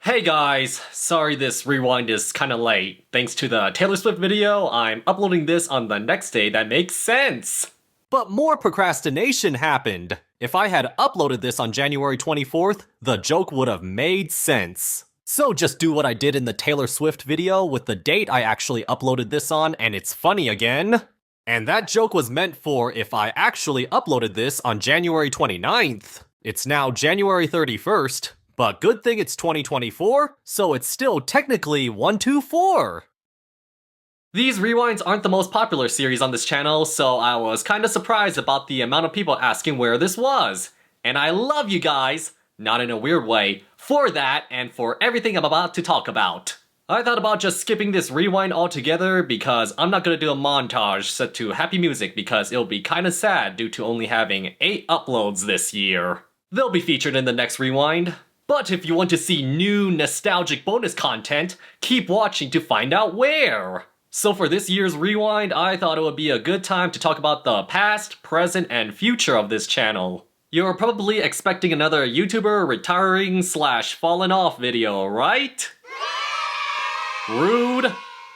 Hey guys, sorry this rewind is kinda late. Thanks to the Taylor Swift video, I'm uploading this on the next day that makes sense. But more procrastination happened. If I had uploaded this on January 24th, the joke would have made sense. So just do what I did in the Taylor Swift video with the date I actually uploaded this on and it's funny again. And that joke was meant for if I actually uploaded this on January 29th. It's now January 31st. But good thing it's 2024, so it's still technically 124. These rewinds aren't the most popular series on this channel, so I was kinda surprised about the amount of people asking where this was. And I love you guys, not in a weird way, for that and for everything I'm about to talk about. I thought about just skipping this rewind altogether because I'm not gonna do a montage set to happy music because it'll be kinda sad due to only having 8 uploads this year. They'll be featured in the next rewind. But if you want to see new, nostalgic bonus content, keep watching to find out where! So for this year's rewind, I thought it would be a good time to talk about the past, present, and future of this channel. You're probably expecting another YouTuber retiring / fallen off video, right? Rude.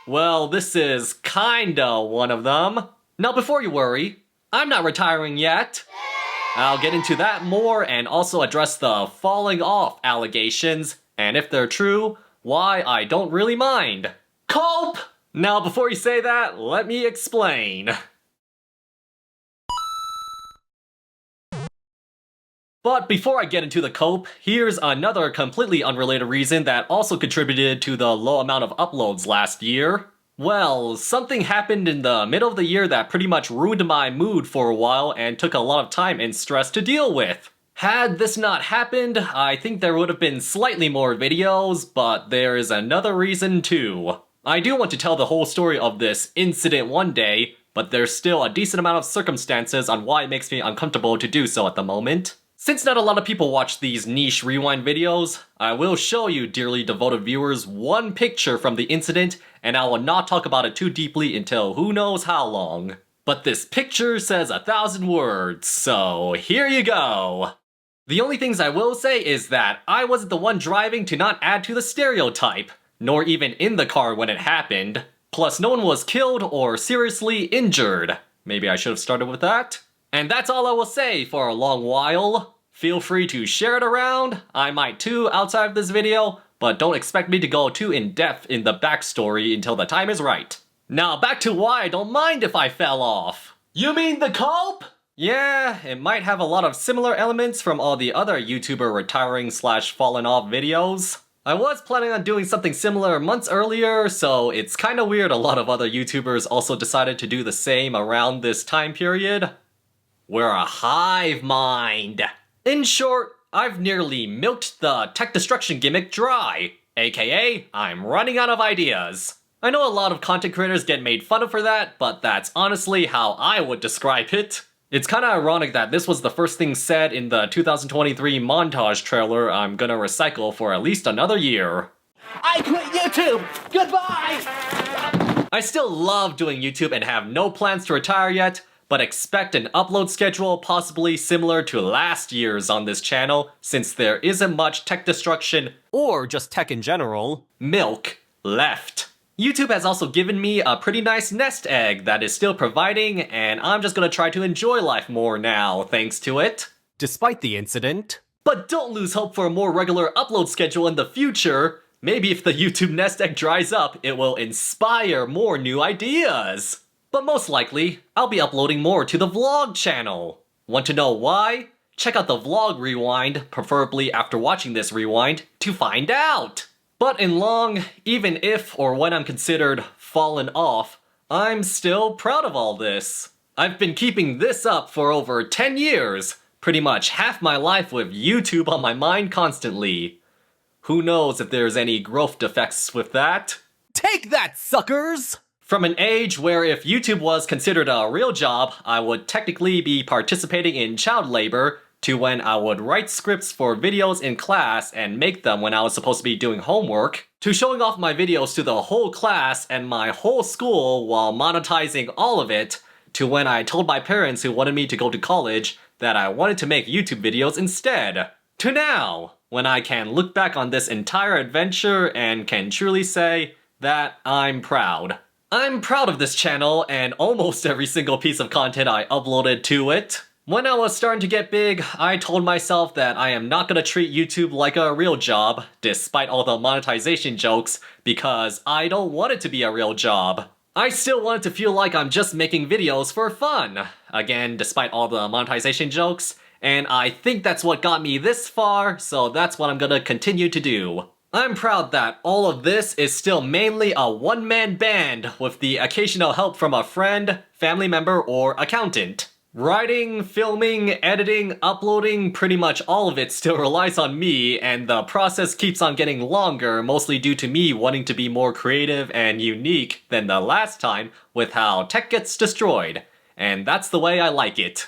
Well, this is kinda one of them. Now before you worry, I'm not retiring yet. I'll get into that more and also address the falling off allegations, and if they're true, why I don't really mind. Cope! Now before you say that, let me explain. But before I get into the cope, here's another completely unrelated reason that also contributed to the low amount of uploads last year. Well, something happened in the middle of the year that pretty much ruined my mood for a while and took a lot of time and stress to deal with. Had this not happened, I think there would have been slightly more videos, but there is another reason too. I do want to tell the whole story of this incident one day, but there's still a decent amount of circumstances on why it makes me uncomfortable to do so at the moment. Since not a lot of people watch these niche rewind videos, I will show you, dearly devoted viewers, one picture from the incident, and I will not talk about it too deeply until who knows how long. But this picture says 1,000 words, so here you go! The only things I will say is that I wasn't the one driving to not add to the stereotype, nor even in the car when it happened. Plus no one was killed or seriously injured. Maybe I should have started with that? And that's all I will say for a long while. Feel free to share it around, I might too outside of this video, but don't expect me to go too in-depth in the backstory until the time is right. Now back to why I don't mind if I fell off. You mean the cope? Yeah, it might have a lot of similar elements from all the other YouTuber retiring / fallen off videos. I was planning on doing something similar months earlier, so it's kinda weird a lot of other YouTubers also decided to do the same around this time period. We're a hive mind. In short, I've nearly milked the tech destruction gimmick dry, aka I'm running out of ideas. I know a lot of content creators get made fun of for that, but that's honestly how I would describe it. It's kinda ironic that this was the first thing said in the 2023 montage trailer I'm gonna recycle for at least another year. I quit YouTube! Goodbye! I still love doing YouTube and have no plans to retire yet, but expect an upload schedule possibly similar to last year's on this channel, since there isn't much tech destruction, or just tech in general, milk, left. YouTube has also given me a pretty nice nest egg that is still providing, and I'm just gonna try to enjoy life more now, thanks to it. Despite the incident. But don't lose hope for a more regular upload schedule in the future. Maybe if the YouTube nest egg dries up, it will inspire more new ideas. But most likely, I'll be uploading more to the vlog channel. Want to know why? Check out the vlog rewind, preferably after watching this rewind, to find out! But in long, even if or when I'm considered fallen off, I'm still proud of all this. I've been keeping this up for over 10 years, pretty much half my life with YouTube on my mind constantly. Who knows if there's any growth defects with that? Take that, suckers! From an age where if YouTube was considered a real job, I would technically be participating in child labor, to when I would write scripts for videos in class and make them when I was supposed to be doing homework, to showing off my videos to the whole class and my whole school while monetizing all of it, to when I told my parents who wanted me to go to college that I wanted to make YouTube videos instead. To now, when I can look back on this entire adventure and can truly say that I'm proud. I'm proud of this channel and almost every single piece of content I uploaded to it. When I was starting to get big, I told myself that I am not gonna treat YouTube like a real job, despite all the monetization jokes, because I don't want it to be a real job. I still want it to feel like I'm just making videos for fun, again, despite all the monetization jokes, and I think that's what got me this far, so that's what I'm gonna continue to do. I'm proud that all of this is still mainly a one-man band with the occasional help from a friend, family member, or accountant. Writing, filming, editing, uploading, pretty much all of it still relies on me, and the process keeps on getting longer, mostly due to me wanting to be more creative and unique than the last time with how tech gets destroyed. And that's the way I like it.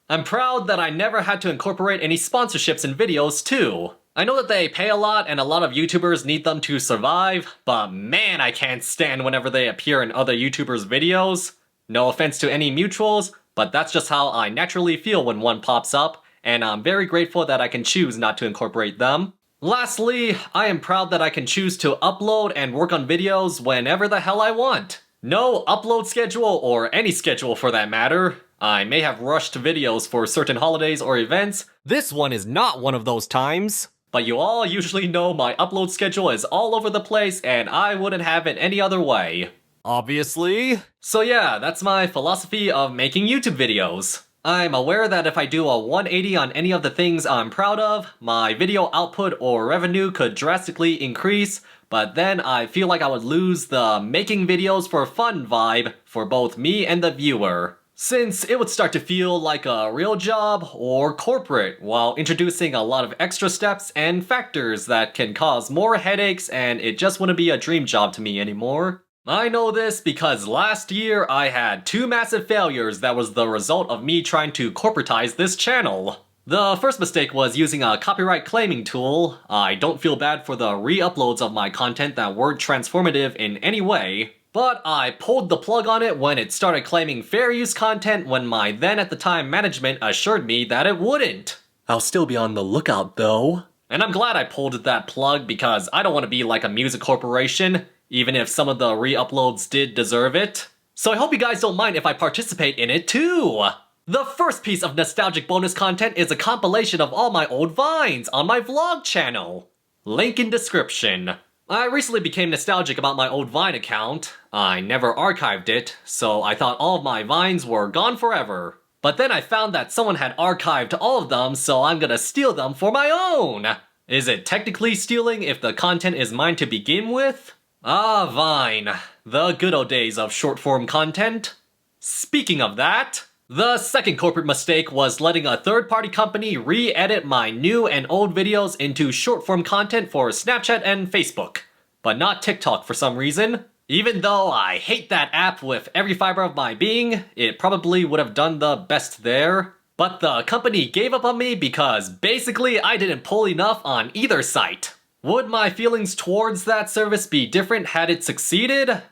I'm proud that I never had to incorporate any sponsorships in videos too. I know that they pay a lot and a lot of YouTubers need them to survive, but man, I can't stand whenever they appear in other YouTubers' videos. No offense to any mutuals, but that's just how I naturally feel when one pops up, and I'm very grateful that I can choose not to incorporate them. Lastly, I am proud that I can choose to upload and work on videos whenever the hell I want. No upload schedule, or any schedule for that matter. I may have rushed videos for certain holidays or events. This one is not one of those times. But you all usually know my upload schedule is all over the place and I wouldn't have it any other way. Obviously. So yeah, that's my philosophy of making YouTube videos. I'm aware that if I do a 180 on any of the things I'm proud of, my video output or revenue could drastically increase, but then I feel like I would lose the making videos for fun vibe for both me and the viewer. Since it would start to feel like a real job or corporate while introducing a lot of extra steps and factors that can cause more headaches, and it just wouldn't be a dream job to me anymore. I know this because last year I had 2 massive failures that was the result of me trying to corporatize this channel. The first mistake was using a copyright claiming tool. I don't feel bad for the re-uploads of my content that weren't transformative in any way. But I pulled the plug on it when it started claiming fair use content when my then at the time management assured me that it wouldn't. I'll still be on the lookout though. And I'm glad I pulled that plug because I don't want to be like a music corporation, even if some of the re-uploads did deserve it. So I hope you guys don't mind if I participate in it too. The first piece of nostalgic bonus content is a compilation of all my old vines on my vlog channel. Link in description. I recently became nostalgic about my old Vine account. I never archived it, so I thought all of my Vines were gone forever. But then I found that someone had archived all of them, so I'm gonna steal them for my own! Is it technically stealing if the content is mine to begin with? Ah, Vine. The good old days of short-form content. Speaking of that, the second corporate mistake was letting a third-party company re-edit my new and old videos into short-form content for Snapchat and Facebook, but not TikTok for some reason. Even though I hate that app with every fiber of my being, it probably would have done the best there. But the company gave up on me because basically I didn't pull enough on either site. Would my feelings towards that service be different had it succeeded?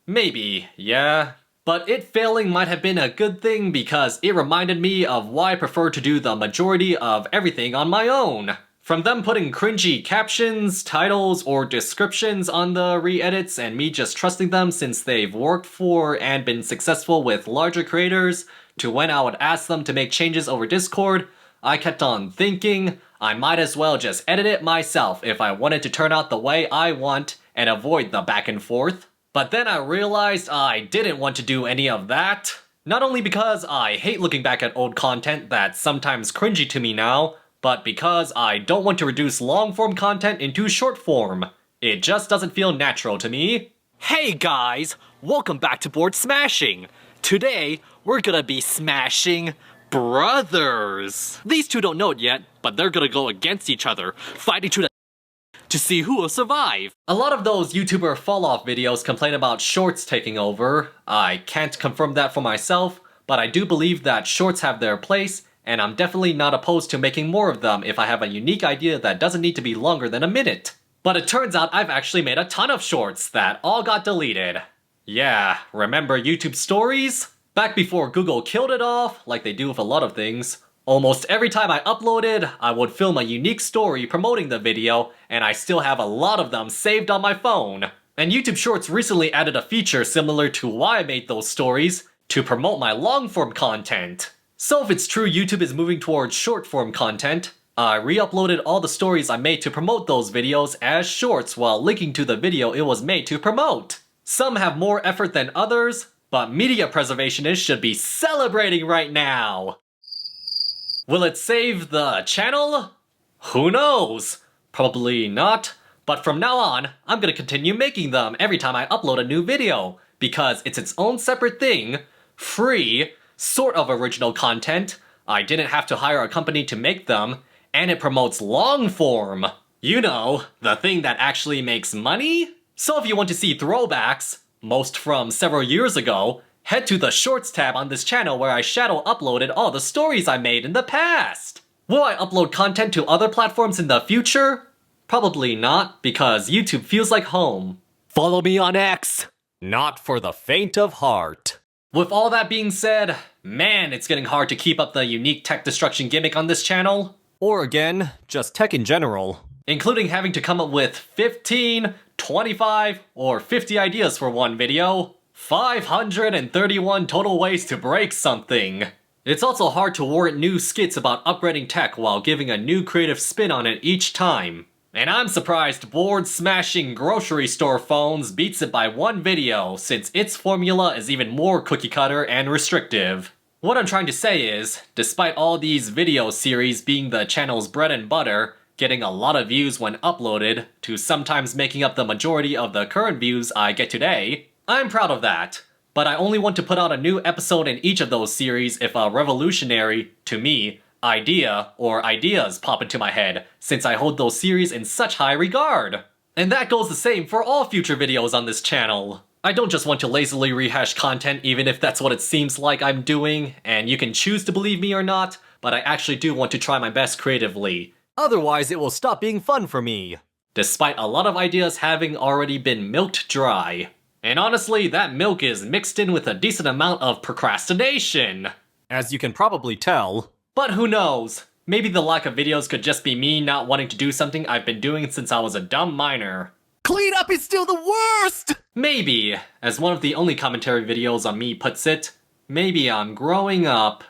Maybe, yeah. But it failing might have been a good thing because it reminded me of why I prefer to do the majority of everything on my own. From them putting cringy captions, titles, or descriptions on the re-edits and me just trusting them since they've worked for and been successful with larger creators, to when I would ask them to make changes over Discord, I kept on thinking I might as well just edit it myself if I wanted to turn out the way I want and avoid the back and forth. But then I realized I didn't want to do any of that. Not only because I hate looking back at old content that's sometimes cringy to me now, but because I don't want to reduce long-form content into short-form. It just doesn't feel natural to me. Hey guys, welcome back to Board Smashing. Today, we're gonna be smashing brothers. These two don't know it yet, but they're gonna go against each other, fighting to see who will survive. A lot of those YouTuber fall-off videos complain about shorts taking over. I can't confirm that for myself, but I do believe that shorts have their place, and I'm definitely not opposed to making more of them if I have a unique idea that doesn't need to be longer than a minute. But it turns out I've actually made a ton of shorts that all got deleted. Yeah, remember YouTube Stories? Back before Google killed it off, like they do with a lot of things. Almost every time I uploaded, I would film a unique story promoting the video, and I still have a lot of them saved on my phone. And YouTube Shorts recently added a feature similar to why I made those stories, to promote my long-form content. So if it's true YouTube is moving towards short-form content, I re-uploaded all the stories I made to promote those videos as shorts while linking to the video it was made to promote. Some have more effort than others, but media preservationists should be celebrating right now! Will it save the channel? Who knows? Probably not, but from now on, I'm gonna continue making them every time I upload a new video, because it's its own separate thing, free, sort of original content, I didn't have to hire a company to make them, and it promotes long form. You know, the thing that actually makes money? So if you want to see throwbacks, most from several years ago, head to the Shorts tab on this channel where I shadow uploaded all the stories I made in the past. Will I upload content to other platforms in the future? Probably not, because YouTube feels like home. Follow me on X! Not for the faint of heart. With all that being said, man, it's getting hard to keep up the unique tech destruction gimmick on this channel. Or again, just tech in general. Including having to come up with 15, 25, or 50 ideas for one video. 531 total ways to break something. It's also hard to warrant new skits about upgrading tech while giving a new creative spin on it each time. And I'm surprised board-smashing grocery store phones beats it by one video, since its formula is even more cookie-cutter and restrictive. What I'm trying to say is, despite all these video series being the channel's bread and butter, getting a lot of views when uploaded, to sometimes making up the majority of the current views I get today, I'm proud of that. But I only want to put out a new episode in each of those series if a revolutionary, to me, idea or ideas pop into my head, since I hold those series in such high regard. And that goes the same for all future videos on this channel. I don't just want to lazily rehash content even if that's what it seems like I'm doing, and you can choose to believe me or not, but I actually do want to try my best creatively. Otherwise it will stop being fun for me. Despite a lot of ideas having already been milked dry. And honestly, that milk is mixed in with a decent amount of procrastination. As you can probably tell. But who knows? Maybe the lack of videos could just be me not wanting to do something I've been doing since I was a dumb minor. Clean up is still the worst! Maybe, as one of the only commentary videos on me puts it, maybe I'm growing up.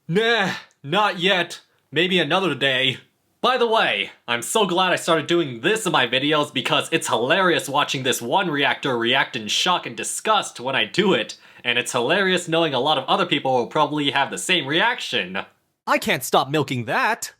Nah, not yet. Maybe another day. By the way, I'm so glad I started doing this in my videos because it's hilarious watching this one reactor react in shock and disgust when I do it, and it's hilarious knowing a lot of other people will probably have the same reaction. I can't stop milking that.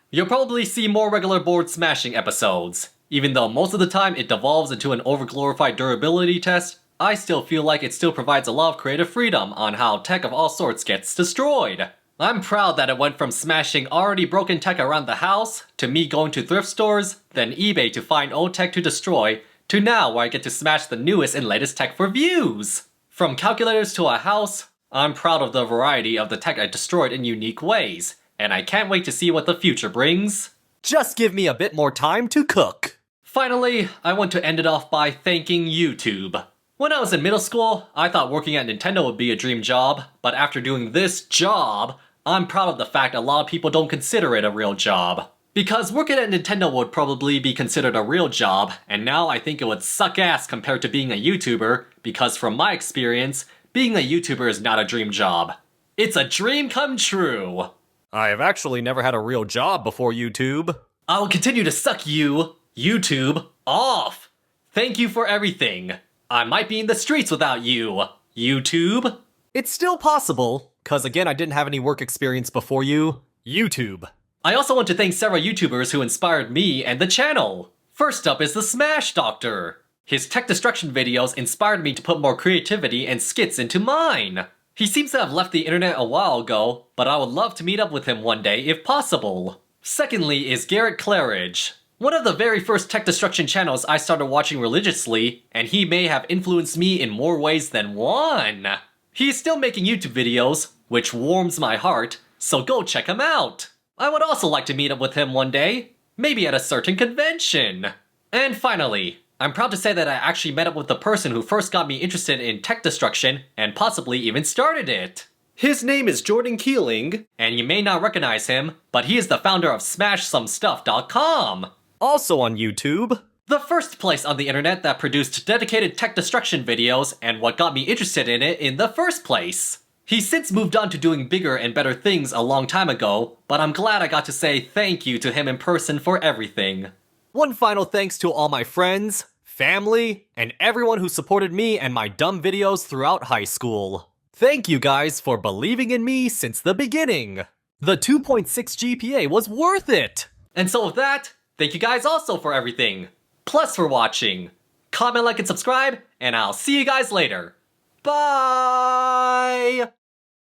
You'll probably see more regular board smashing episodes. Even though most of the time it devolves into an overglorified durability test, I still feel like it still provides a lot of creative freedom on how tech of all sorts gets destroyed. I'm proud that it went from smashing already broken tech around the house, to me going to thrift stores, then eBay to find old tech to destroy, to now where I get to smash the newest and latest tech for views. From calculators to a house, I'm proud of the variety of the tech I destroyed in unique ways, and I can't wait to see what the future brings. Just give me a bit more time to cook. Finally, I want to end it off by thanking YouTube. When I was in middle school, I thought working at Nintendo would be a dream job, but after doing this job, I'm proud of the fact a lot of people don't consider it a real job. Because working at Nintendo would probably be considered a real job, and now I think it would suck ass compared to being a YouTuber, because from my experience, being a YouTuber is not a dream job. It's a dream come true! I have actually never had a real job before YouTube. I will continue to suck you, YouTube, off! Thank you for everything. I might be in the streets without you, YouTube. It's still possible, cause again I didn't have any work experience before you, YouTube. I also want to thank several YouTubers who inspired me and the channel. First up is the Smash Doctor. His tech destruction videos inspired me to put more creativity and skits into mine. He seems to have left the internet a while ago, but I would love to meet up with him one day if possible. Secondly is Garrett Claridge. One of the very first tech destruction channels I started watching religiously, and he may have influenced me in more ways than one. He's still making YouTube videos, which warms my heart, so go check him out. I would also like to meet up with him one day, maybe at a certain convention. And finally, I'm proud to say that I actually met up with the person who first got me interested in tech destruction and possibly even started it. His name is Jordan Keeling, and you may not recognize him, but he is the founder of SmashSomeStuff.com. Also on YouTube. The first place on the internet that produced dedicated tech destruction videos and what got me interested in it in the first place. He's since moved on to doing bigger and better things a long time ago, but I'm glad I got to say thank you to him in person for everything. One final thanks to all my friends, family, and everyone who supported me and my dumb videos throughout high school. Thank you guys for believing in me since the beginning. The 2.6 GPA was worth it! And so with that, thank you guys also for everything. Plus for watching. Comment, like, and subscribe, and I'll see you guys later. Bye!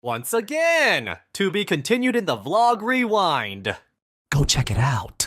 Once again, to be continued in the vlog rewind. Go check it out.